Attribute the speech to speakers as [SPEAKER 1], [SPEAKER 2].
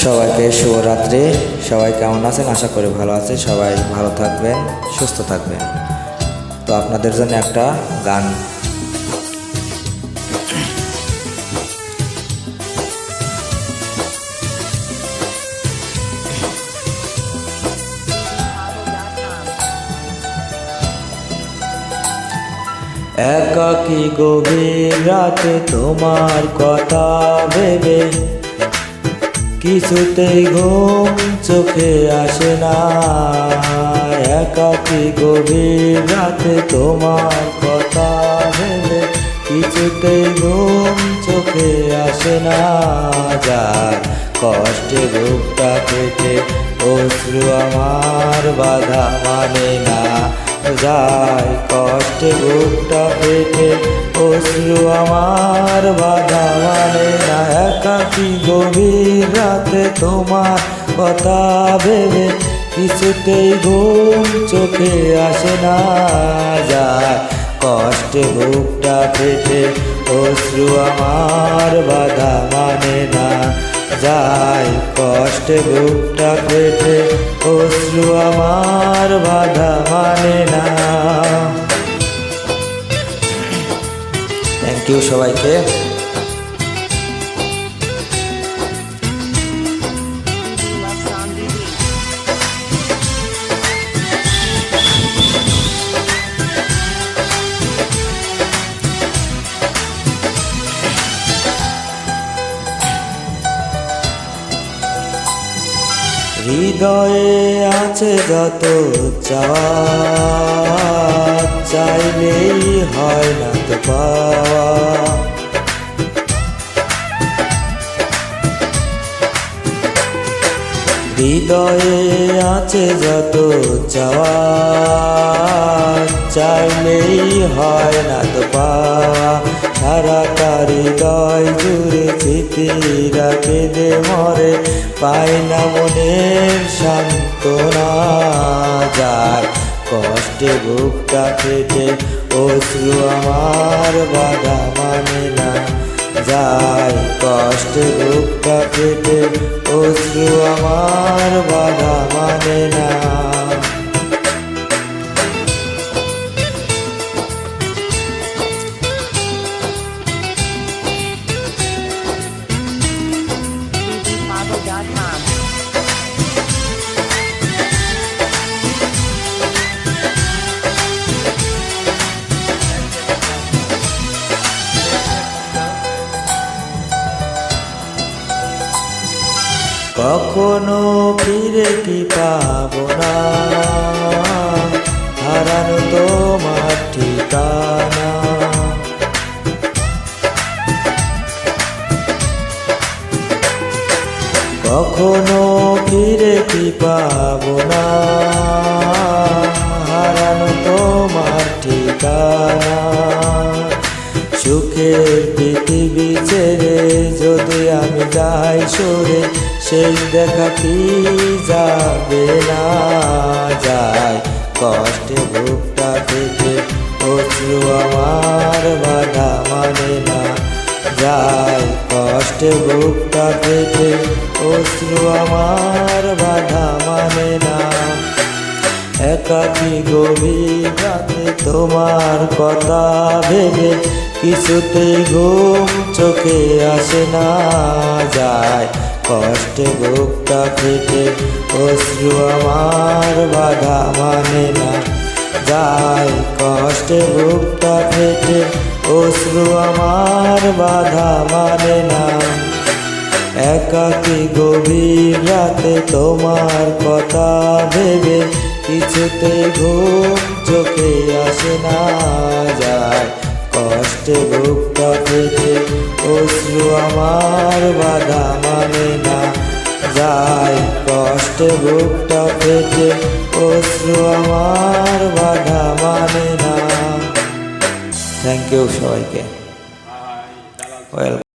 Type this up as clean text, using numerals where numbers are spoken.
[SPEAKER 1] সবাইকে শুভরাত্রি। সবাই কেমন আছেন? আশা করি ভালো আছে। সবাই ভালো থাকবেন, সুস্থ থাকবেন। তো আপনাদের জন্য একটা গান। একাকী গভীর রাতে তোমার কথা ভেবে কিছুতেই ঘুম চোখে আসে না। একাকী গভীর রাতে তোমার কথা ভেবে কিছুতেই ঘুম চোখে আসে না। যার কষ্টে বুকটা পেটে অশ্রু আমার বাধা মানে না। যায় কষ্টে বুকটা পেটে অশ্রু আমার বাধা মানে না। একাকী গভীর রাতে তোমার কথা ভেবে কিছুতেই ঘুম চোখে আসে না। যায় কষ্টে বুকটা পেটে অশ্রু আমার বাধা মানে না। যায় কষ্টে বুকটা পেটে অশ্রু আমার বাধা মানে না। থ্যাংক ইউ সবাইকে। হৃদয়ে আছে যত চাওয়া, চাইলেই হয় না তো পাওয়া। হৃদয়ে আছে যত চাওয়া, চাইলেই হয় না তো পাওয়া। সারাটা হৃদয় জুড়ে স্মৃতিরা কেঁদে মরে, পাই না মনের সান্ত্বনা। যায় কষ্টে বুকটা পেটে অশ্রু আমার বাধা মানে না। যায় কষ্টে বুকটা পেটে অশ্রু আমার বাধা মানে না। কখনো ফিরে কি পাবো না, হারানো তোমার ঠিকানা। কখনো ফিরে কি পাবো না, হারানো তোমার ঠিকানা। সুখের পৃথিবী ছেড়ে যদি আমি যাই সরে, সেই দেখা কি যাবে না। যায় কষ্টে বুকটা পেটে অশ্রু আমার বাধা মানে না। যায় কষ্টে বুকটা পেটে অশ্রু আমার বাধা মানে না। একাকী গভীর রাতে তোমার কথা ভেবে কিছুতেই ঘুম চোখে আসে না। যায় কষ্টে বুকটা পেটে অশ্রু আমার বাধা মানে না। যায় কষ্টে বুকটা পেটে অশ্রু আমার বাধা মানে না। একাকী গভীর রাতে তোমার কথা ভেবে কিছুতেই ঘুম চোখে আসে না। যায় কষ্টে বুকটা পেটে অশ্রু আমার বাধা মানে না। যায় কষ্টে বুকটা পেটে অশ্রু আমার বাধা মানে না। থ্যাংক ইউ সবাইকে। ওয়েলকাম।